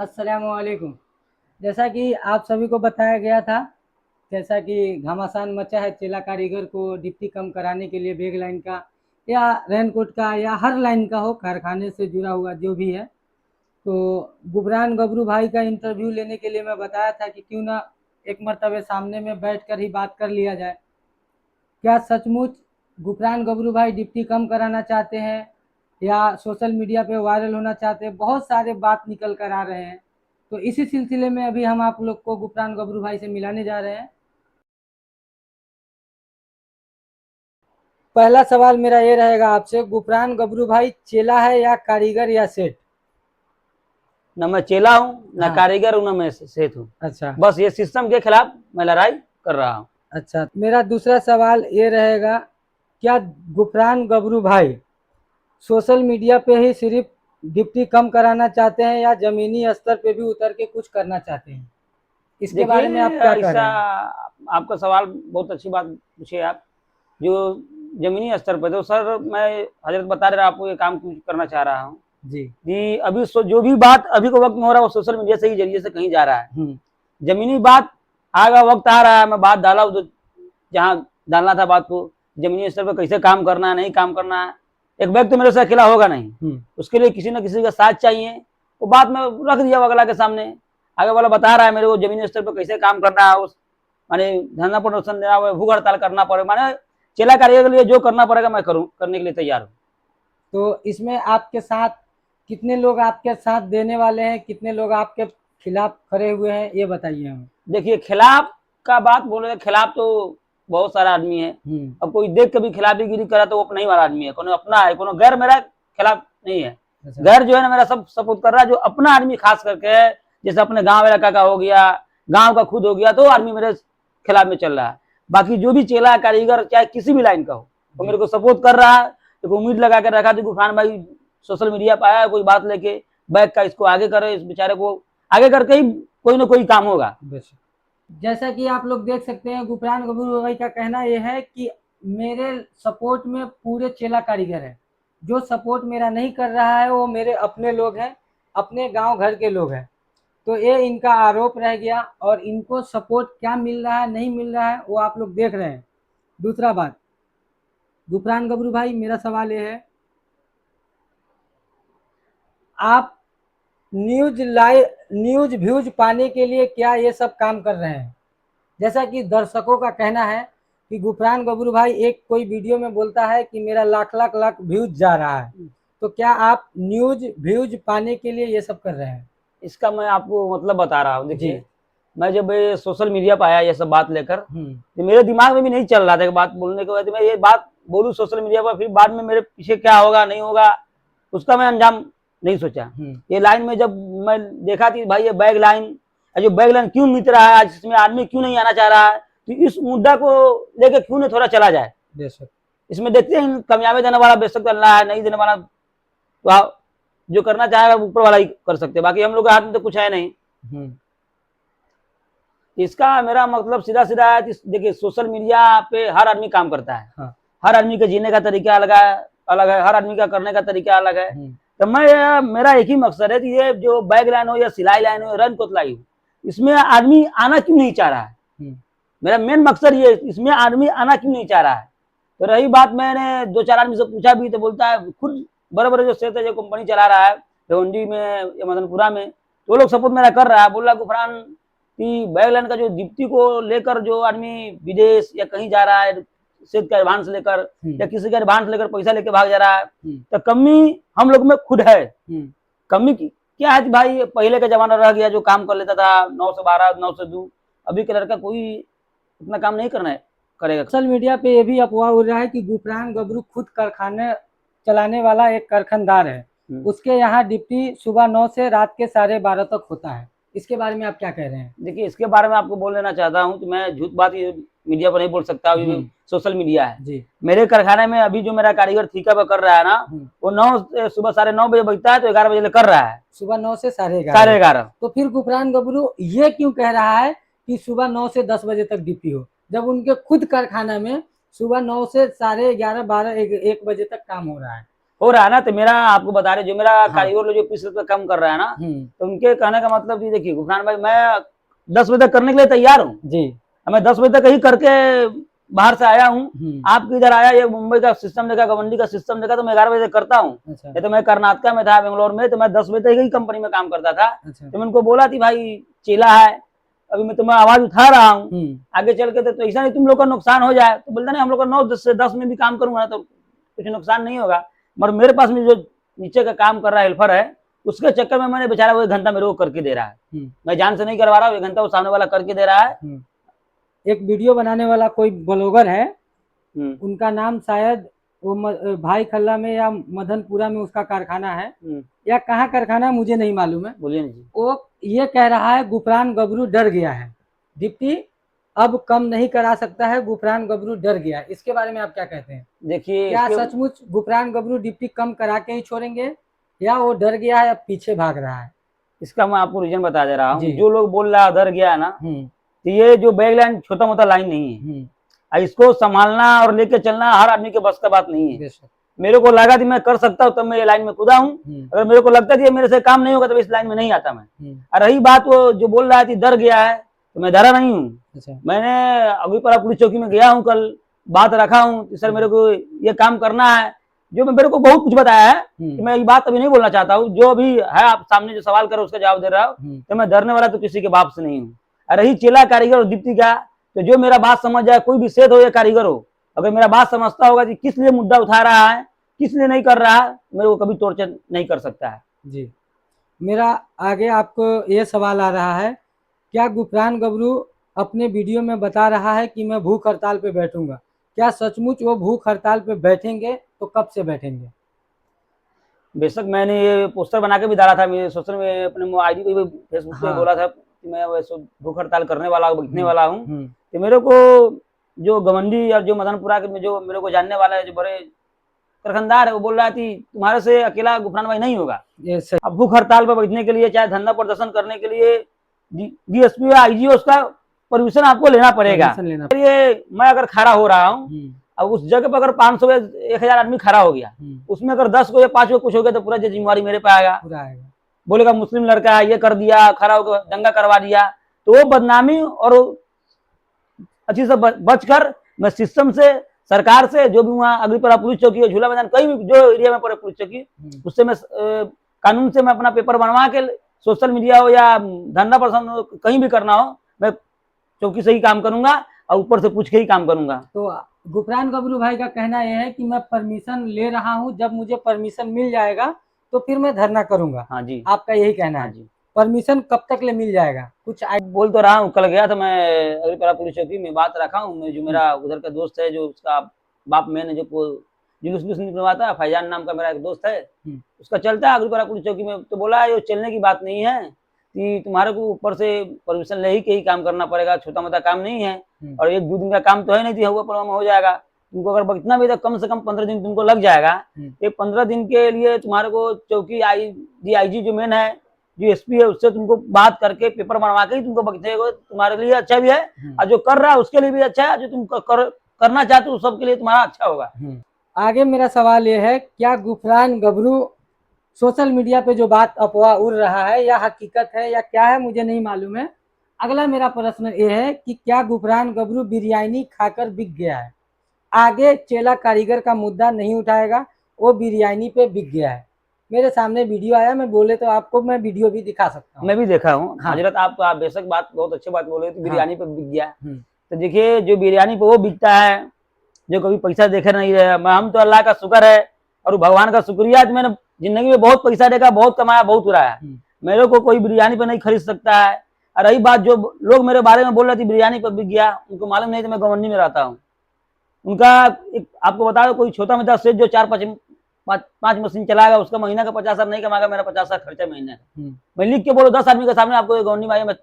अस्सलामुअलैकुम। जैसा कि आप सभी को बताया गया था, जैसा कि घमासान मचा है चेला कारीगर को डिप्टी कम कराने के लिए बैग लाइन का या रेनकोट का या हर लाइन का हो, कारखाने से जुड़ा हुआ जो भी है। तो गुबरान गबरू भाई का इंटरव्यू लेने के लिए मैं बताया था कि क्यों ना एक मर्तबे सामने में बैठकर ही बात कर लिया जाए। क्या सचमुच गुफरान गबरू भाई डिप्टी कम कराना चाहते हैं या सोशल मीडिया पे वायरल होना चाहते हैं? बहुत सारे बात निकल कर आ रहे हैं। तो इसी सिलसिले में अभी हम आप लोग को गुफरान गबरू भाई से मिलाने जा रहे हैं। पहला सवाल मेरा ये रहेगा आपसे, गुफरान गबरू भाई चेला है या कारीगर या सेठ? न मैं चेला हूँ, न हाँ। कारीगर हूँ, न मैं सेठ हूँ। अच्छा। बस ये सिस्टम के खिलाफ मैं लड़ाई कर रहा हूँ। अच्छा, मेरा दूसरा सवाल ये रहेगा, क्या गुफरान गबरू भाई सोशल मीडिया पे ही सिर्फ डिप्टी कम कराना चाहते हैं या जमीनी स्तर पे भी उतर के कुछ करना चाहते हैं? इसके बारे में आप देखिए, क्या कह ऐसा रहे हैं? आपका सवाल बहुत अच्छी बात पूछे आप। जो जमीनी स्तर पर तो सर मैं हजरत बता रहा आपको ये काम करना चाह रहा हूँ जी। कि अभी जो भी बात अभी को वक्त में हो रहा है वो सोशल मीडिया से ही जरिए से कहीं जा रहा है। जमीनी बात आगा वक्त आ रहा है, मैं बात डाला जहाँ डालना था बात को, जमीनी स्तर पर कैसे काम करना है, नहीं काम करना है। एक व्यक्ति मेरे से अकेला होगा नहीं, उसके लिए किसी न किसी का साथ चाहिए। वो बात मैं रख दिया अगला के सामने। आगे वाला बता रहा है मेरे को जमीनी स्तर पर कैसे काम करना है, उस माने धरना प्रदर्शन देना है, भूख हड़ताल करना पड़ेगा, माने चेला कार्य के लिए जो करना पड़ेगा मैं करूँ, करने के लिए तैयार हूँ। तो इसमें आपके साथ कितने लोग आपके साथ देने वाले हैं, कितने लोग आपके खिलाफ खड़े हुए हैं, ये बताइए हमें। देखिए, खिलाफ का बात बोले, खिलाफ तो बहुत सारा आदमी है। अब कोई देख के भी खिलाफीगिरी करा तो वो अपना ही वाला आदमी है, कोनो अपना है, कोनो गैर मेरा खिलाफ नहीं है। अच्छा। गैर जो है ना मेरा सब सपोर्ट कर रहा है, जो अपना आदमी खास करके है, जैसे अपने गांव इलाका का हो गया, गांव का खुद हो गया, तो आदमी मेरे खिलाफ में चल रहा है। बाकी जो भी चेला कारीगर चाहे किसी भी लाइन का हो, वो मेरे को सपोर्ट कर रहा है। तो उम्मीद लगा कर रखा था गुफरान भाई सोशल मीडिया पर आया कोई बात लेके, बैग का इसको आगे करे, इस बेचारे को आगे करके ही कोई ना कोई काम होगा। जैसा कि आप लोग देख सकते हैं, गुफरान गबरू भाई का कहना यह है कि मेरे सपोर्ट में पूरे चेला कारीगर है, जो सपोर्ट मेरा नहीं कर रहा है वो मेरे अपने लोग हैं, अपने गांव घर के लोग हैं। तो ये इनका आरोप रह गया और इनको सपोर्ट क्या मिल रहा है नहीं मिल रहा है वो आप लोग देख रहे हैं। दूसरा बात, गुफरान गबरू भाई मेरा सवाल ये है, आप न्यूज व्यूज पाने के लिए क्या ये सब काम कर रहे हैं? जैसा कि दर्शकों का कहना है कि गुफरान गबरू भाई एक कोई वीडियो में बोलता है कि मेरा लाख लाख लाख व्यूज जा रहा है, तो क्या आप न्यूज व्यूज पाने के लिए ये सब कर रहे हैं? इसका मैं आपको मतलब बता रहा हूँ। देखिए, मैं जब सोशल मीडिया पर आया ये सब बात लेकर, तो मेरे दिमाग में भी नहीं चल रहा था कि बात बोलने के बाद मैं ये बात बोलूँ सोशल मीडिया पर, फिर बाद में मेरे पीछे क्या होगा नहीं होगा उसका मैं अंजाम नहीं सोचा। ये लाइन में जब मैं देखा कि भाई ये बैग लाइन, जो बैग लाइन क्यों मिट रहा है आज, इसमें आदमी क्यों नहीं आना चाह रहा है, तो इस मुद्दा को लेकर क्यों नहीं थोड़ा चला जाए। इसमें देखते हैं कामयाबी देने वाला बेशक अल्लाह है, नहीं देने वाला तो जो करना चाहेगा ऊपर वाला ही कर सकते हैं, बाकी हम लोग के हाथ में तो कुछ है नहीं। इसका मेरा मतलब सीधा सीधा है कि देखिए सोशल मीडिया पे हर आदमी काम करता है। हाँ। हर आदमी का जीने का तरीका अलग है, हर आदमी का करने का तरीका अलग है। तो मेरा एक ही मकसद है कि ये जो बैग लाइन हो या सिलाई लाइन हो, रन कोतलाई हो, इसमें आदमी आना क्यों नहीं चाह रहा है। मेरा मेन मकसद ये, इसमें आदमी आना क्यों नहीं चाह रहा है। तो रही बात, मैंने दो चार आदमी से पूछा भी तो बोलता है खुद बड़े बड़े जो सेठ है, जो कंपनी चला रहा है भिवंडी में या मदनपुरा में, तो वो लोग सपोर्ट मेरा कर रहा है। बोल रहा गुफरान कि बैग लाइन का जो दीप्ति को लेकर जो आदमी विदेश या कहीं जा रहा है सेठ का एडवांस लेकर या किसी का एडवांस लेकर पैसा लेकर भाग जा रहा है, तो कमी हम लोग में खुद है। कमी की क्या है कि भाई पहले का जमाना रह गया, जो काम कर लेता था 9 से 12 9 से 2, अभी के लड़का कोई इतना काम नहीं करना है करेगा। सोशल मीडिया पे ये भी अफवाह हो रहा है कि गुफरान गबरू खुद कारखाने चलाने वाला एक कारखानदार है, उसके यहाँ डिप्टी सुबह 9 से रात के 12:30 तक होता है। इसके बारे में आप क्या कह रहे हैं? देखिए, इसके बारे में आपको बोल लेना चाहता हूँ कि मैं झूठ बात मीडिया पर नहीं बोल सकता, सोशल मीडिया है जी। मेरे कारखाने में अभी जो मेरा कारीगर ठीका पर कर रहा है ना, वो सुबह 9:30 बजे बजता है तो 11 बजे कर रहा है, सुबह 9 से 11:30। तो फिर गुफरान गबरू ये क्यों कह रहा है कि सुबह 9 से 10 बजे तक ड्यूटी हो, जब उनके खुद कारखाना में सुबह 9 से 11:30 12 1 बजे तक काम हो रहा है? हो रहा है ना। तो मेरा आपको बता रहे, जो मेरा हाँ। कारीगर लोग जो 20 रुपये कम कर रहा है ना, हम्म। तो उनके कहने का मतलब ये देखिए गुफरान भाई, मैं 10 बजे तक करने के लिए तैयार हूँ। जी। मैं 10 बजे तक ही करके बाहर से आया हूँ। हम्म। आपके इधर आया, ये मुंबई का सिस्टम देखा, गवंडी का सिस्टम देखा, तो मैं 11 बजे तक करता हूँ। अच्छा। नहीं तो मैं कर्नाटका में था, बेंगलोर में, तो मैं 10 बजे तक ही कंपनी में काम करता था। अच्छा। तो मैं उनको बोला थी भाई चेला है, अभी मैं तुम्हें आवाज उठा रहा हूँ, हम्म। आगे चल के तो ऐसा नहीं तुम लोग का नुकसान हो जाए। तो बोलता नहीं, हम लोग का 9 से 10 में भी काम करूंगा तो कुछ नुकसान नहीं होगा। मगर मेरे पास में जो नीचे का काम कर रहा है हेल्पर है, उसके चक्कर में मैंने बेचारा वो 1 घंटा मेरे को करके दे रहा है। मैं जान से नहीं करवा रहा हूँ, 1 घंटा वो सामने वाला करके दे रहा है। एक वीडियो बनाने वाला कोई ब्लॉगर है, उनका नाम शायद वो भाई खल्ला में या मदनपुरा में उसका कारखाना है, या कहाँ कारखाना है मुझे नहीं मालूम है। बोलिए जी। वो ये कह रहा है गुफरान गबरू डर गया है, डिप्टी अब कम नहीं करा सकता है, गुफरान गबरू डर गया है। इसके बारे में आप क्या कहते हैं? देखिए, क्या सचमुच गुफरान गबरू डिप्टी कम करा के ही छोड़ेंगे, या वो डर गया है, पीछे भाग रहा है? इसका मैं आपको रीजन बता दे रहा हूँ। जी। जो लोग बोल रहा है डर गया है ना, तो ये जो बैग लाइन छोटा मोटा लाइन नहीं है, और इसको संभालना और लेके चलना हर आदमी के बस का बात नहीं है। मेरे को लगा कि मैं कर सकता हूँ तब मैं ये लाइन में कूदा हूँ। अगर मेरे को लगता है कि मेरे से काम नहीं होगा तो इस लाइन में नहीं आता मैं। और रही बात वो जो बोल रहा है कि डर गया है, तो मैं डरा नहीं हूँ। मैंने अगुईपाड़ा पुलिस चौकी में गया हूँ, कल बात रखा हूँ कि सर मेरे को ये काम करना है। जो मेरे को बहुत कुछ बताया है कि मैं ये बात अभी नहीं बोलना चाहता हूँ। जो भी है आप सामने जो सवाल करो उसका जवाब दे रहा हूँ। तो मैं डरने वाला तो किसी के बाप से नहीं हूँ। रही चेला कारीगर और दीप्ति का, तो जो मेरा बात समझ जाए, कोई भी सेठ हो या कारीगर हो, अगर मेरा बात समझता होगा कि किस लिए मुद्दा उठा रहा है, किस लिए नहीं कर रहा है, मेरे को कभी टॉर्चर नहीं कर सकता है। जी। मेरा आगे आपको ये सवाल आ रहा है, क्या गुफरान गबरू अपने वीडियो में बता रहा है कि मैं भूख हड़ताल पे बैठूंगा? क्या सचमुच वो भूख हड़ताल पे बैठेंगे? तो कब से बैठेंगे? बेशक मैंने ये पोस्टर बना के भी डाला था मेरे सोशल में, अपने आईडी पे भी, फेसबुक पे बोला था कि मैं वैसे भूख हड़ताल करने वाला हूँ, बैठने वाला हूँ। कि मेरे को जो गवंडी और जो मदनपुरा के जो मेरे को जानने वाला है, जो बड़े कारखानदार है, वो बोल रहा है कि तुम्हारे से अकेला गुफरान भाई नहीं होगा। अब भूख हड़ताल पर बैठने के लिए, चाहे धरना प्रदर्शन करने के लिए डीएसपी या आईजी उसका परमिशन आपको लेना पड़ेगा। ये मैं अगर खड़ा हो रहा हूँ, अब उस जगह पर अगर 500 या 1000 आदमी खड़ा हो गया, उसमें अगर 10 को या 5 को कुछ हो गया तो पूरा जिम्मेवारी मेरे पे आएगा। बोलेगा मुस्लिम लड़का है, ये कर दिया, खड़ा होकर दंगा करवा दिया, तो वो बदनामी और अच्छी से बचकर मैं सिस्टम से, सरकार से, जो भी वहाँ अगलीपाड़ा पुलिस चौकी है, झूला मैदान, कहीं भी जो एरिया में पड़े पुलिस चौकी, उससे मैं कानून से मैं अपना पेपर बनवा के सोशल मीडिया हो या धरना प्रदर्शन कहीं भी करना हो, मैं चौकी से ही काम करूंगा और ऊपर से पूछ के ही काम करूंगा। तो गुफरान गबरू भाई का कहना यह है कि मैं परमिशन ले रहा हूं, जब मुझे परमिशन मिल जाएगा तो फिर मैं धरना करूंगा। हाँ जी, आपका यही कहना है? जी। परमिशन कब तक ले मिल जाएगा? कुछ बोल तो रहा हूँ, कल गया था मैं अगलीपाड़ा पुलिस चौकी में, बात रखा हूँ मैं, जो मेरा उधर का दोस्त है, जो उसका बाप मैंने जो जुलूस निकलवाता है, फैजान नाम का मेरा एक दोस्त है, उसका चलता है अगलीपाड़ा पुलिस चौकी में। तो बोला ये चलने की बात नहीं है कि तुम्हारे को ऊपर से परमिशन ले ही के ही काम करना पड़ेगा, छोटा मोटा काम नहीं है, और 1-2 दिन का काम तो है नहीं, हुआ पर हो जाएगा तुमको। अगर इतना भी तो कम से कम 15 दिन तुमको लग जाएगा। ये 15 दिन के लिए तुम्हारे को चौकी आईजी जो मेन है, जो एसपी है, उससे तुमको बात करके पेपर बनवा के ही तुमको बख्शेगा। तुम्हारे लिए अच्छा भी है, और जो कर रहा है उसके लिए भी अच्छा है, जो तुम करना चाहते हो सबके लिए तुम्हारा अच्छा होगा। आगे मेरा सवाल ये है, क्या गुफरान गबरू सोशल मीडिया पे जो बात अफवाह उड़ रहा है या हकीकत है या क्या है मुझे नहीं मालूम है। अगला मेरा प्रश्न ये है कि क्या गुफरान गबरू बिरयानी खाकर बिक गया है? आगे चेला कारीगर का मुद्दा नहीं उठाएगा, वो बिरयानी पे बिक गया है। मेरे सामने वीडियो आया, मैं बोले तो आपको मैं वीडियो भी दिखा सकता हूँ। मैं भी देखा हूँ। हाँ। हजरत आप बेशक बात बहुत अच्छी बात बोले, तो बिरयानी पे बिक गया। तो देखिए, जो बिरयानी पे वो बिकता है जो कभी पैसा देखे नहीं रहे। हम तो अल्लाह का शुक्र है और भगवान का शुक्रिया, मैंने जिंदगी में बहुत पैसा देखा, बहुत कमाया, बहुत उड़ाया। मेरे को कोई बिरयानी पे नहीं खरीद सकता है। और रही बात जो लोग मेरे बारे में बोल रहे थे बिरयानी पर बिक गया, उनको मालूम नहीं था मैं गवंडी में रहता हूँ। उनका आपको बता दो, कोई छोटा मोटा सेठ जो 4-5 मशीन चलाएगा, उसका महीना का 50,000 नहीं कमाएगा, मेरा 50,000 खर्चा महीने का। मैं लिख के बोलो 10 आदमी के सामने आपको गवंडी में मैं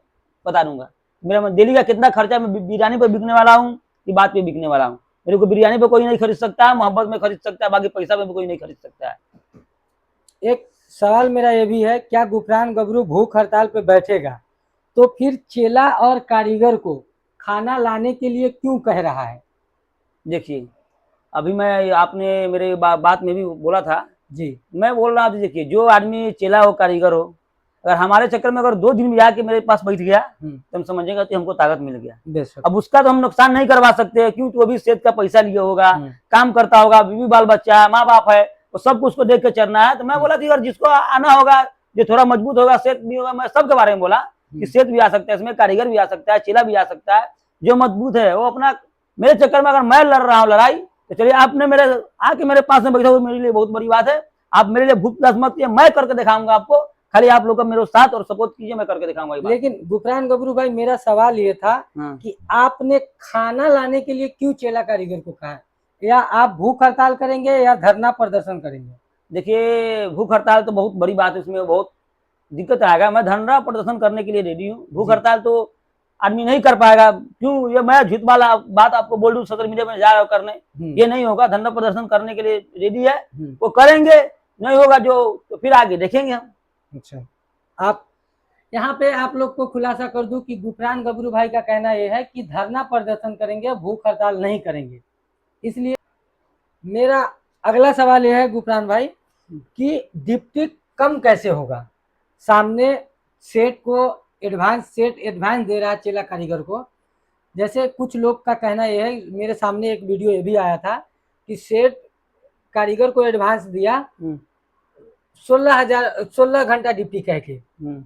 बता दूंगा मेरा डेली का कितना खर्चा मैं बिरयानी पर बिकने वाला हूँ, कि बात पे बिकने वाला हूँ। मेरे को बिरयानी पे कोई नहीं खरीद सकता है, मोहब्बत में खरीद सकता है, बाकी पैसा में भी कोई नहीं खरीद सकता है। एक सवाल मेरा ये भी है, क्या गुफरान गबरू भूख हड़ताल पे बैठेगा तो फिर चेला और कारीगर को खाना लाने के लिए क्यों कह रहा है? देखिए, अभी मैं आपने मेरे बात में भी बोला था जी मैं बोल रहा हूँ, देखिए जो आदमी चेला हो कारीगर हो, अगर हमारे चक्कर में अगर 2 दिन में आके मेरे पास बैठ गया तो हम समझेंगे कि हमको ताकत मिल गया। बेशक। अब उसका तो हम नुकसान नहीं करवा सकते, क्यों, तो वो भी सेहत का पैसा लिया होगा, काम करता होगा, बीवी बाल बच्चा माँ बाप है, तो सबको उसको देख के चलना है। तो मैं बोला थी, अगर जिसको आना होगा, जो थोड़ा मजबूत होगा, सेहत भी होगा, मैं सबके बारे में बोला कि सेहत भी आ सकता है इसमें, कारीगर भी आ सकता है, चेला भी आ सकता है, जो मजबूत है वो अपना। मेरे चक्कर में अगर मैं लड़ रहा हूँ लड़ाई, तो चलिए आपने मेरे आके मेरे पास में बैठा, वो मेरे लिए बहुत बड़ी बात है। आप मेरे लिए भूख प्यास मत कीजिए, मैं करके दिखाऊंगा आपको, खाली आप लोग का मेरे साथ और सपोर्ट कीजिए, मैं करके दिखाऊंगा। लेकिन गुफरान गबरू भाई, मेरा सवाल ये था कि आपने खाना लाने के लिए क्यों चेला कारीगर को कहा, या आप भूख हड़ताल करेंगे या धरना प्रदर्शन करेंगे? देखिए भूख हड़ताल तो बहुत बड़ी बात है, इसमें बहुत दिक्कत आएगा। मैं धरना प्रदर्शन करने के लिए रेडी हूँ। भूख हड़ताल तो आदमी नहीं कर पाएगा, क्यों, ये मैं झूठ वाला बात आपको बोल दूं, सोशल मीडिया में जा रहा हूँ करने, ये नहीं होगा। धरना प्रदर्शन करने के लिए रेडी है, वो करेंगे, नहीं होगा जो तो फिर आगे देखेंगे हम। अच्छा, आप यहाँ पे आप लोग को खुलासा कर दूं कि गुफरान गबरू भाई का कहना यह है कि धरना प्रदर्शन करेंगे, भूख हड़ताल नहीं करेंगे। इसलिए मेरा अगला सवाल यह है गुफरान भाई कि डिप्टी कम कैसे होगा? सामने सेठ को एडवांस दे रहा है चेला कारीगर को। जैसे कुछ लोग का कहना यह है, मेरे सामने एक वीडियो ये भी आया था कि सेठ कारीगर को एडवांस दिया 16 घंटा डिप्टी कह के,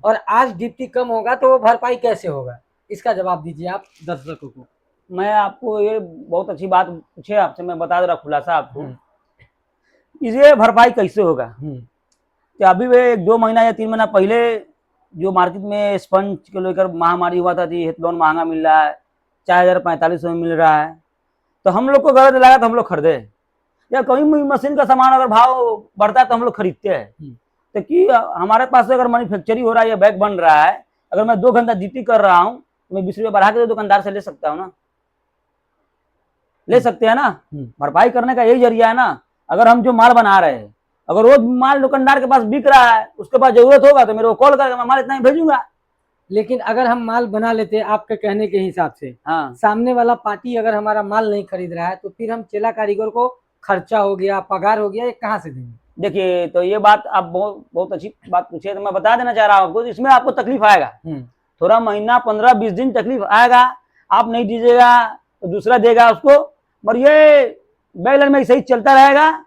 और आज डिप्टी कम होगा तो वो भरपाई कैसे होगा? इसका जवाब दीजिए आप दर्शकों को। मैं आपको ये बहुत अच्छी बात पूछे आपसे, मैं बता दे रहा खुलासा आपको, इसे भरपाई कैसे होगा। कि अभी वे 1-2 महीना या 3 महीना पहले जो मार्केट में स्पंज को लेकर महामारी हुआ था, हेथलॉन महंगा मिल रहा है, 4045 में मिल रहा है, तो हम लोग को गलत लगा तो हम लोग खरीदे। या कोई मशीन का सामान अगर भाव बढ़ता है तो हम लोग खरीदते हैं। तो कि हमारे पास अगर मैन्युफैक्चरिंग हो रहा है या बैग बन रहा है, अगर मैं 2 घंटा ड्यूटी कर रहा हूँ तो मैं 20 रुपये बढ़ा के दुकानदार से ले सकता हूँ ना, ले सकते हैं ना। भरपाई करने का यही जरिया है ना। अगर हम जो माल बना रहे हैं, अगर वो माल दुकानदार के पास बिक रहा है, उसके पास जरूरत होगा तो मेरे को कॉल करेगा, मैं माल इतना ही भेजूंगा। लेकिन अगर हम माल बना लेते हैं आपके कहने के हिसाब से, सामने वाला पार्टी अगर हमारा माल नहीं खरीद रहा है, तो फिर हम चेला कारीगर को खर्चा हो गया, पगार हो गया, ये कहाँ से देंगे? देखिए, तो ये बात आप बहुत अच्छी बात पूछे, तो मैं बता देना चाह रहा हूँ आपको, इसमें आपको तकलीफ आएगा, थोड़ा महीना 15-20 दिन तकलीफ आएगा। आप नहीं दीजिएगा तो दूसरा देगा उसको, और ये बैगलन में सही चलता रहेगा,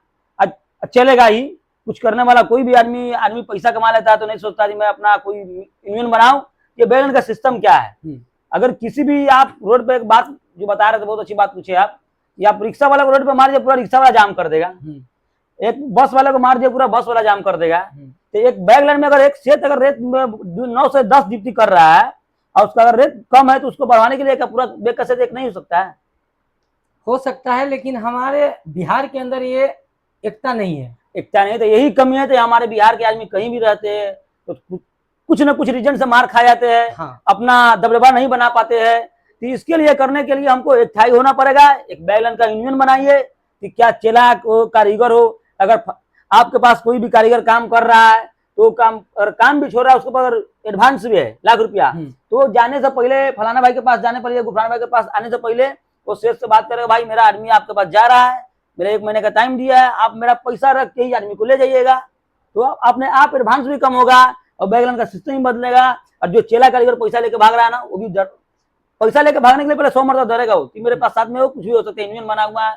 चलेगा ही। कुछ करने वाला कोई भी आदमी पैसा कमा लेता है तो नहीं सोचता कि मैं अपना कोई यूनियन बनाऊं। ये बैगलन का सिस्टम क्या है, अगर किसी भी आप रोड पे एक बात जो बता रहे थे, बहुत अच्छी बात पूछे आप, या आप रिक्शा वाला को रोड पे मार दिया, पूरा रिक्शा वाला जाम कर देगा। एक बस वाले को मार दिया, पूरा बस वाला जाम कर देगा। तो एक बैगलन में अगर एक सेठ अगर रेट 9 से 10 ड्यूटी कर रहा है और उसका अगर रेट कम है, तो उसको बढ़ाने के लिए पूरा बैग का सेट एक नहीं हो सकता है। हो सकता है, लेकिन हमारे बिहार के अंदर ये एकता नहीं है। एकता नहीं, तो यही कमी है। तो हमारे बिहार के आदमी कहीं भी रहते हैं तो कुछ न कुछ रीजन से मार खा जाते हैं, अपना दबदबा नहीं बना पाते हैं। तो इसके लिए करने के लिए हमको एकठाई होना पड़ेगा। एक बैगलन का यूनियन बनाइए कि क्या चेला हो, कारीगर हो, अगर आपके पास कोई भी कारीगर काम कर रहा है तो काम भी छोड़ रहा है, उसके पास एडवांस भी है लाख रुपया, तो जाने से पहले फलाना भाई के पास जाने पहले, गुफरान भाई के पास आने से पहले वो सेठ से बात करे, भाई मेरा आदमी आपके पास जा रहा है, मेरा 1 महीने का टाइम दिया है, आप मेरा पैसा रख के ही आदमी को ले जाइएगा। तो अपने आप एडवांस भी कम होगा और बैगलन का सिस्टम ही बदलेगा। और जो चेला कारीगर पैसा लेके भाग रहा है ना, वो भी पैसा लेके भागने के लिए पहले 100 मरतबा डरेगा हो कि मेरे पास साथ में हो, कुछ भी हो सकता है। यूनियन बना हुआ है,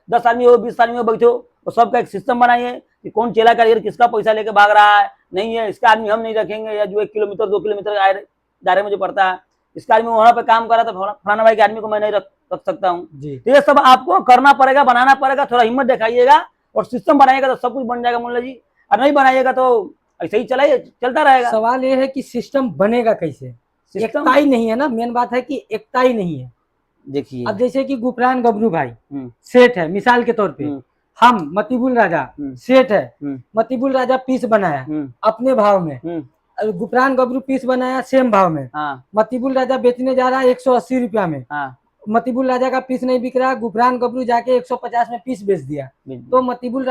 10 आदमी हो, 20 आदमी हो, बैठो, तो सबका एक सिस्टम बनाइए कि कौन चेला कारीगर किसका पैसा लेके भाग रहा है, नहीं है इसका आदमी हम नहीं रखेंगे, या जो 1 किलोमीटर 2 किलोमीटर दायरे में जो पड़ता है, इसका आदमी वहां पे काम कर रहा था, फलाना भाई के आदमी को मैं नहीं रख सकता हूँ। तो ये सब आपको करना पड़ेगा, बनाना पड़ेगा, थोड़ा हिम्मत दिखाइएगा और सिस्टम बनाइएगा तो सब कुछ बन जाएगा मुल्ला जी। और नहीं बनाइएगा तो ऐसे ही चलता रहेगा। सवाल ये है कि सिस्टम बनेगा कैसे? एकता ही नहीं है ना, मेन बात है कि एकता ही नहीं है। देखिए, अब जैसे कि गुफरान गबरू भाई सेठ है, मिसाल के तौर पे हम मतीबुल राजा सेठ है, मतीबुल राजा पीस बनाया अपने भाव में, गुफरान गबरू पीस बनाया सेम भाव में, मतीबुल राजा बेचने जा रहा है 180 रुपया में, मतीबुल राजा का पीस नहीं बिक रहा, गुफरान गबरू जाके 150 में पीस बेच दिया, तो मतीबुल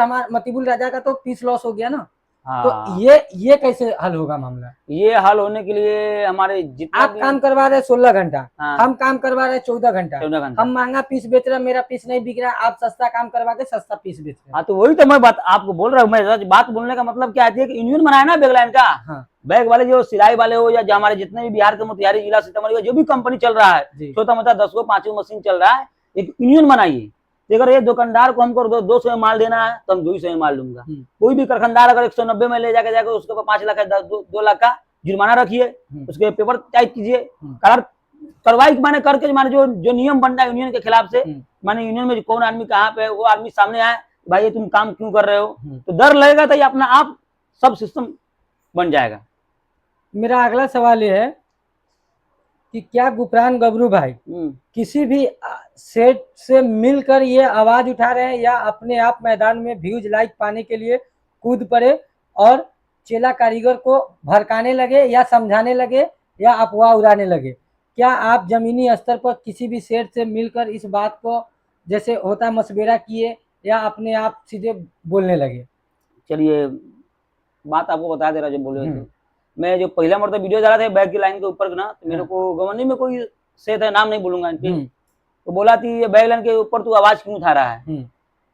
राजा का तो पीस लॉस हो गया ना। हाँ तो ये कैसे हल होगा मामला? ये हल होने के लिए हमारे जितना आप काम करवा रहे हैं 16 घंटा, हाँ। हम काम करवा रहे हैं 14 घंटा, 14 घंटा। हम महंगा पीस बेच रहे हैं, मेरा पीस नहीं बिक रहा, आप सस्ता काम करवा के सस्ता पीस बेच रहे हैं। हाँ तो वही तो मैं बात आपको बोल रहा हूँ। मैं बात बोलने का मतलब क्या है कि यूनियन बनाया ना बैग लाइन का। हाँ। बैग वाले जो सिलाई वाले हो या जो हमारे जितने भी बिहार के मोतिहारी जिला सीतामढ़ी का जो भी कंपनी चल रहा है, छोटा मोटा 10 को 5 मशीन चल रहा है, एक यूनियन बनाइए। अगर ये दुकानदार को हमको 200 में माल देना है तो हम 200 में माल दूंगा। कोई भी कारखानदार अगर 190 में ले जाके उसके ऊपर 5 लाख 2 लाख का जुर्माना रखिए, उसके पेपर टाइप कीजिए, कलर कार्रवाई माने करके माने जो नियम बन रहा है यूनियन के खिलाफ से, माने यूनियन में कौन आदमी कहाँ पे वो आदमी सामने आए, भाई ये तुम काम क्यों कर रहे हो, तो डर लगेगा तो ये अपना आप सब सिस्टम बन जाएगा। मेरा अगला सवाल ये है कि क्या गुपरान गबरू भाई किसी भी सेट से मिलकर ये आवाज उठा रहे हैं या अपने आप मैदान में व्यूज लाइक पाने के लिए कूद पड़े और चेला कारीगर को भड़काने लगे या समझाने लगे या अफवाह उड़ाने लगे? क्या आप जमीनी स्तर पर किसी भी सेट से मिलकर इस बात को जैसे होता मशविरा किए या अपने आप सीधे बोलने लगे? चलिए बात आपको बता दे रहा जो बोले थे। मैं जो पहला मरतबा वीडियो डाला था बैग की लाइन के ऊपर ना, तो मेरे को गवर्नी में कोई सेट है, नाम नहीं बोलूंगा इनके, तो बोला थी ये बैग लाइन के ऊपर तू आवाज क्यों उठा रहा है,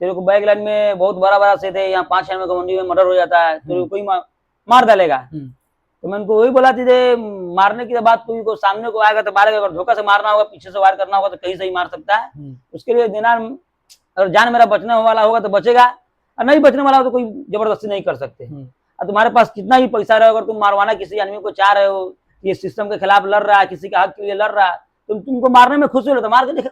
तेरे को बैग लाइन में बहुत बड़ा बड़ा सेट है, यहाँ 5-6 में गवर्नी में मर्डर हो जाता है, तेरे को कोई मार डालेगा। तो मैं उनको वही बोला थी मारने की बात कोई को सामने को आएगा तो मारेगा, अगर धोखा से मारना होगा, पीछे से वार करना होगा तो कहीं से ही मार सकता है। उसके लिए देना, अगर जान मेरा बचने वाला होगा तो बचेगा, और नहीं बचने वाला हो तो कोई जबरदस्ती नहीं कर सकते। और तुम्हारे पास कितना ही पैसा रहे, अगर तुम मारवाना किसी आदमी को चाह रहे हो, ये सिस्टम के खिलाफ लड़ रहा है, किसी के हक के लिए लड़ रहा है, तुमको मारने में खुशी हो तो मार के देख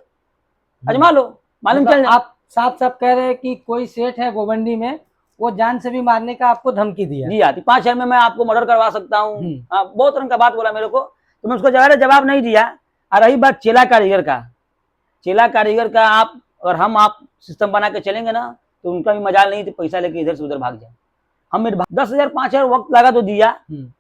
अजमा लो, मालूम चल जाए। आप साफ साफ कह रहे हैं कि कोई सेठ है गोवंडी में, वो जान से भी मारने का आपको धमकी दिया? जी आती 5 में मैं आपको मर्डर करवा सकता हूँ। बहुत रंग का बात बोला मेरे को, तो मैं उसको जवाब नहीं दिया। और रही बात चेला कारीगर का, चेला कारीगर का आप और आप सिस्टम बना के चलेंगे ना तो उनका भी मजाल नहीं, तो पैसा लेके इधर से उधर भाग जाए। हम 10,000 5,000 वक्त लगा तो दिया,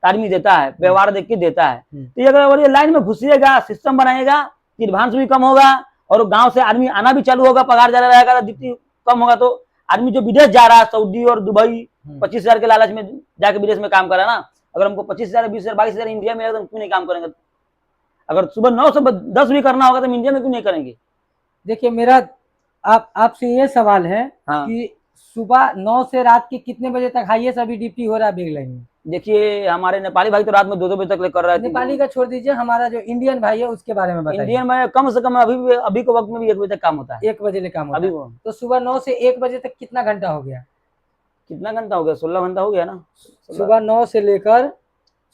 आदमी देता है, व्यवहार देख के देता है। तो अगर ये लाइन में घुसिएगा, सिस्टम बनाएगा, एडवांस भी कम होगा और गांव से आदमी आना भी चालू होगा, पगार ज्यादा रहेगा, डिप्टी कम होगा, तो आदमी जो विदेश जा रहा है, सऊदी और दुबई 25,000 के लालच में जाके विदेश में काम करा ना, अगर हमको 25,000 20,000 22,000 इंडिया में तो हम क्यों नहीं काम करेंगे? अगर सुबह 9 से 10 भी करना होगा तो इंडिया में क्यों नहीं करेंगे? देखिए मेरा आपसे ये सवाल है कि सुबह 9 से रात के कितने बजे तक हाईएस्ट अभी ड्यूटी हो रहा है बैग लाइन में? देखिए हमारे नेपाली भाई तो रात में 2-2 बजे तक कर रहा है। नेपाली का छोड़ दीजिए, हमारा जो इंडियन भाई है उसके बारे में बताइए। इंडियन में कम से कम अभी के वक्त में भी 1 बजे तक काम होता है। 1 बजे ले काम होता है। तो सुबह 9 से 1 बजे तक कितना घंटा हो गया? कितना घंटा हो गया? 16 घंटा हो गया ना। सुबह 9 से लेकर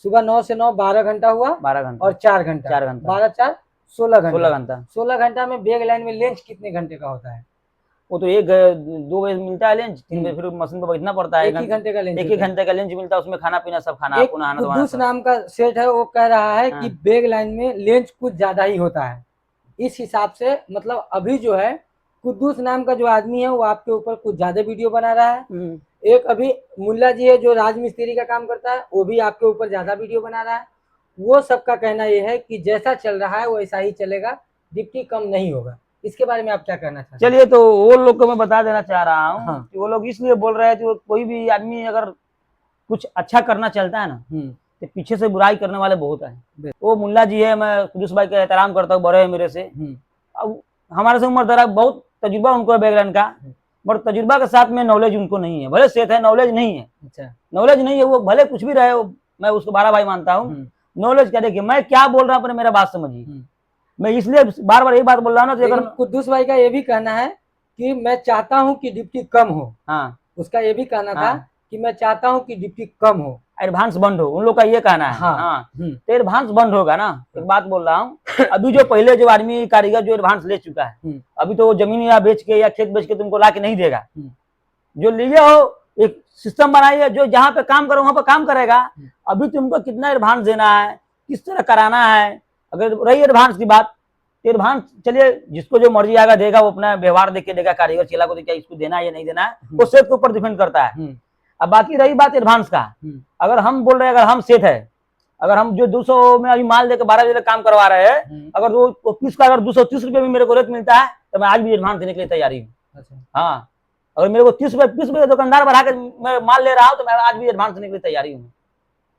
सुबह 9 से 9 12 घंटा हुआ। 12 घंटा और 4 घंटा 12 4 16 घंटा। 16 घंटा में बैग लाइन में लंच कितने घंटे का होता है? वो तो 1-2 बजे मिलता है लंच, 3 बजे फिर मशीन पर बैठना पड़ता है। 1 ही घंटे का लंच। 1 ही घंटे का लंच मिलता है, उसमें खाना पीना सब खाना आपको, नहाना धोना। कुद्दूस नाम का सेठ है, वो कह रहा है कि बैग लाइन में लंच कुछ ज्यादा ही होता है। इस हिसाब से मतलब अभी जो है कुद्दूस नाम का जो आदमी है वो आपके ऊपर कुछ ज्यादा वीडियो बना रहा है। एक अभी मुल्ला जी है जो राजमिस्त्री का काम करता है, वो भी आपके ऊपर ज्यादा वीडियो बना रहा है। वो सबका कहना यह है कि जैसा चल रहा है वैसा ही चलेगा, डिप्टी कम नहीं होगा। इसके बारे में आप क्या कहना चाहते हैं? चलिए, तो वो लोग को मैं बता देना चाह रहा हूँ कि वो लोग इसलिए बोल रहे हैं कि कोई भी आदमी अगर कुछ अच्छा करना चलता है ना तो पीछे से बुराई करने वाले बहुत है। वो मुल्ला जी है, मैं कुद्दूस भाई का एहतराम करता हूँ, बड़े है मेरे से, अब हमारे से उम्र दराज, बहुत तजुर्बा उनको है बैग लाइन का, बट तजुर्बा के साथ में नॉलेज उनको नहीं है। भले सेठ है, नॉलेज नहीं है। अच्छा, नॉलेज नहीं है, वो भले कुछ भी रहे, मैं उसको बड़ा भाई मानता हूँ। नॉलेज क्या, देखिए मैं क्या बोल रहा हूँ अपने, मेरा बात समझिए। मैं इसलिए बार बार यही बात बोल रहा हूँ ना, अगर कुद्दूस भाई का ये भी कहना है कि मैं चाहता हूँ कि डिप्टी कम हो। उसका ये भी कहना था कि मैं चाहता हूँ कि डिप्टी कम हो, एडवांस बंद हो, उन लोग का ये कहना है। तो एडवांस बंद होगा ना, एक बात बोल रहा हूँ, अभी जो पहले जो आदमी कारीगर जो एडवांस ले चुका है, अभी तो जमीन या बेच के या खेत बेच के तुमको ला के नहीं देगा। जो लिए हो एक सिस्टम बनाइए, जो जहाँ पे काम करो वहां पे काम करेगा। अभी तुमको कितना एडवांस देना है, किस तरह कराना है, अगर रही एडवांस की बात, एडवांस चलिए जिसको जो मर्जी आएगा देगा, वो अपना व्यवहार देख के देगा, कारीगर चेला को देखा इसको देना है या नहीं देना है, वो सेठ के ऊपर डिपेंड करता है। अब बाकी रही बात एडवांस का, अगर हम बोल रहे हैं, अगर हम सेठ है, अगर हम जो 200 में अभी माल देकर 12 बजे तक काम करवा रहे हैं, अगर वो पीस का अगर 230 रुपये भी मेरे को रेट मिलता है तो मैं आज भी एडवांस देने के लिए तैयारी हूँ। हाँ, अगर मेरे को 30 रुपए दुकानदार बढ़ा के मैं माल ले रहा हूँ तो मैं आज भी एडवांस देने के लिए तैयारी हूँ।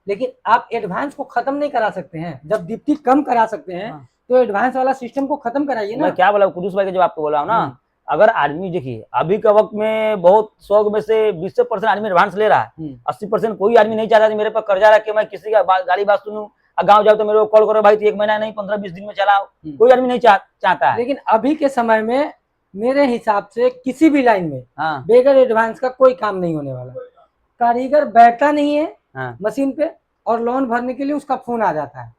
लेकिन आप एडवांस को खत्म नहीं करा सकते हैं, जब डिप्टी कम करा सकते हैं हाँ। तो एडवांस वाला सिस्टम को खत्म कराइए ना। मैं क्या बोला कुदूस भाई के, जब आपको बोला हूँ ना, अगर आदमी देखिए अभी के वक्त में बहुत 100 में से 20% आदमी एडवांस ले रहा है, 80% कोई आदमी नहीं चाहता मेरे पर कर्जा रख के मैं किसी का गाली बात सुनूं, गाँव जाओ तो मेरे को कॉल करो भाई, तो 1 महीना नहीं 15-20 दिन में चलाओ, कोई आदमी नहीं चाहता है। लेकिन अभी के समय में मेरे हिसाब से किसी भी लाइन में हाँ बेगर एडवांस का कोई काम नहीं होने वाला। कारीगर बैठता नहीं है हाँ मशीन पे और लोन भरने के लिए उसका फोन आ जाता है।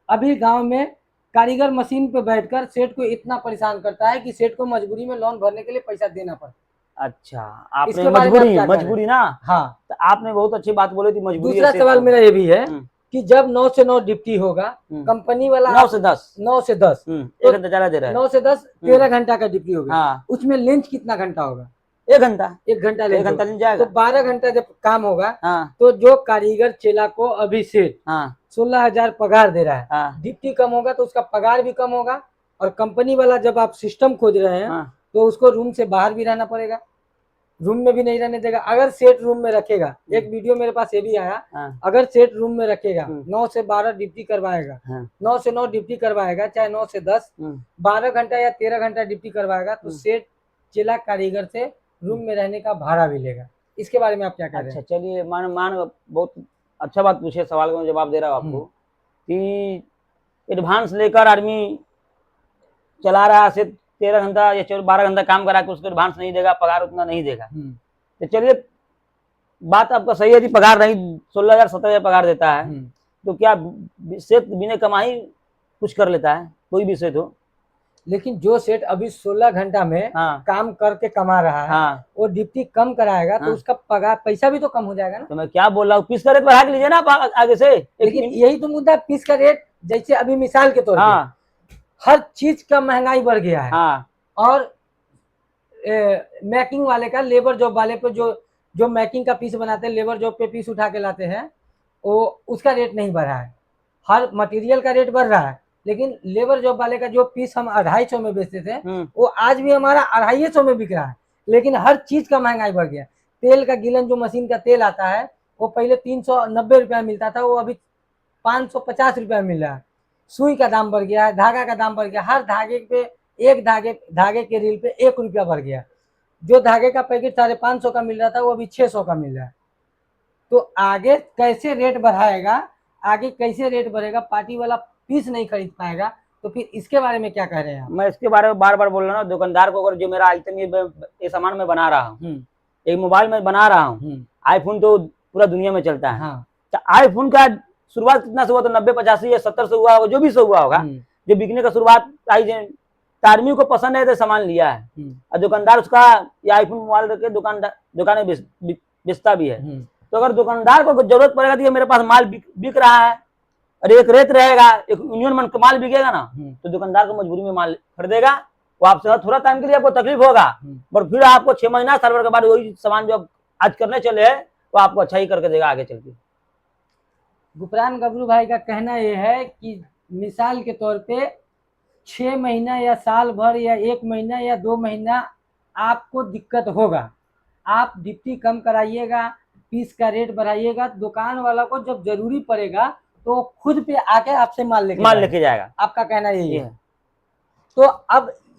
अभी गांव में कारीगर मशीन पे बैठकर सेठ को इतना परेशान करता है कि सेठ को मजबूरी में लोन भरने के लिए पैसा देना पड़ता। अच्छा, आपने इसके बारे में आप क्या कह रहे हैं? मजबूरी ना, हाँ, तो आपने बहुत अच्छी बात बोली थी, मजबूरी दूसरा ऐसे सवाल तो- मेरा ये भी है कि जब 9 से 9 डिप्टी होगा, कंपनी वाला 9 से 10 9 से 10 1 घंटा ज्यादा दे रहा है। 9 से 10 13 घंटा का डिप्टी होगा। हाँ उसमें लंच कितना घंटा होगा? 1 घंटा, 1 घंटा 1 घंटा लंच नहीं जाएगा। तो 12 घंटा जब काम होगा हाँ तो जो कारीगर चेला को अभी से हाँ 16,000 पगार दे रहा है, हाँ डिप्टी कम होगा तो उसका पगार भी कम होगा। और कंपनी वाला जब आप सिस्टम खोज रहे हैं हाँ तो उसको रूम से बाहर भी रहना पड़ेगा, रूम में भी नहीं रहने देगा। अगर सेट रूम में रखेगा, एक वीडियो मेरे पास ये भी आया, हाँ अगर सेट रूम में रखेगा 9 से 12 डिप्टी करवाएगा, हाँ 9 से 9 डिप्टी करवाएगा, चाहे 9 से 10 12 घंटा या 13 घंटा डिप्टी करवाएगा तो सेट चेला कारीगर से रूम में रहने का भाड़ा भी लेगा। इसके बारे में आप क्या कह रहे हैं? अच्छा चलिए, मान बहुत अच्छा बात पूछे, सवाल का मैं जवाब दे रहा हूँ आपको कि एडवांस लेकर आदमी चला रहा है, 13 घंटा या 12 घंटा काम करा के उसको एडवांस नहीं देगा, पगार उतना नहीं देगा। तो चलिए बात आपका सही है कि पगार नहीं 16,000 17,000 पगार देता है, तो क्या सेठ बिना कमाई कुछ कर लेता है? कोई भी सेठ हो। लेकिन जो सेठ अभी 16 घंटा में काम करके कमा रहा है, वो डिप्टी कम कराएगा तो उसका पगार पैसा भी तो कम हो जाएगा ना। तो मैं क्या बोल रहा हूँ, पीस का रेट बढ़ा के लीजिए ना आप आगे से। लेकिन यही तो मुद्दा, पीस का रेट, जैसे अभी मिसाल के तौर पर हर चीज का महंगाई बढ़ गया है और मैकिंग वाले का, लेबर जॉब वाले पे जो मैकिंग का पीस बनाते हैं, लेबर जॉब पे पीस उठा के लाते हैं, वो उसका रेट नहीं बढ़ा है। हर मटेरियल का रेट बढ़ रहा है, लेकिन लेबर जॉब वाले का जो पीस हम 250 में बेचते थे वो आज भी हमारा 250 में बिक रहा है। लेकिन हर चीज का महंगाई बढ़ गया। तेल का गिलन, जो मशीन का तेल आता है, वो पहले 390 रुपया मिलता था, वो अभी 550 रुपया मिल रहा है। सुई का दाम बढ़ गया है, धागा का दाम बढ़ गया, हर धागे पे एक धागे के रील पे 1 रुपया बढ़ गया। जो धागे का पैकेट 550 का मिल रहा था वो अभी 600 का मिल रहा है। तो आगे कैसे रेट बढ़ाएगा, आगे कैसे रेट बढ़ेगा, पार्टी वाला पीस नहीं खरीद पाएगा। तो फिर इसके बारे में क्या कह रहे हैं? मैं इसके बारे में बार बार बोल रहा हूँ, दुकानदार को अगर जो मेरा आइटम ये सामान मैं बना रहा हूँ, एक मोबाइल में बना रहा हूँ, आईफोन तो पूरा दुनिया में चलता है। तो आईफोन का शुरुआत कितना से हुआ? तो 90 85 या 70 से हुआ होगा, जो भी से हुआ होगा। जब बिकने का शुरुआत आई, आदमी को पसंद है तो सामान लिया है, और दुकानदार उसका ये आईफोन मोबाइल रख के दुकान में बेचता भी है। तो अगर दुकानदार को जरूरत पड़ेगा तो ये मेरे पास माल बिक रहा है और एक रेट रहेगा, एक यूनियन मन का माल बिकेगा ना, तो दुकानदार को मजबूरी में माल खरीदेगा। वो आपसे थोड़ा टाइम के लिए आपको तकलीफ होगा, पर फिर आपको 6 महीना साल भर के बाद वही सामान जो आज करने चले वो आपको अच्छा ही करके देगा आगे चल के। गुपरान गबरू भाई का कहना यह है कि मिसाल के तौर पे 6 महीना या साल भर या 1 महीना या 2 महीना आपको दिक्कत होगा, आप डिप्टी कम कराइएगा, पीस का रेट बढ़ाइएगा, दुकान वाला को जब जरूरी पड़ेगा तो खुद पे आके आपसे माल लेके जाएगा। आपका कहना यही है। तो अब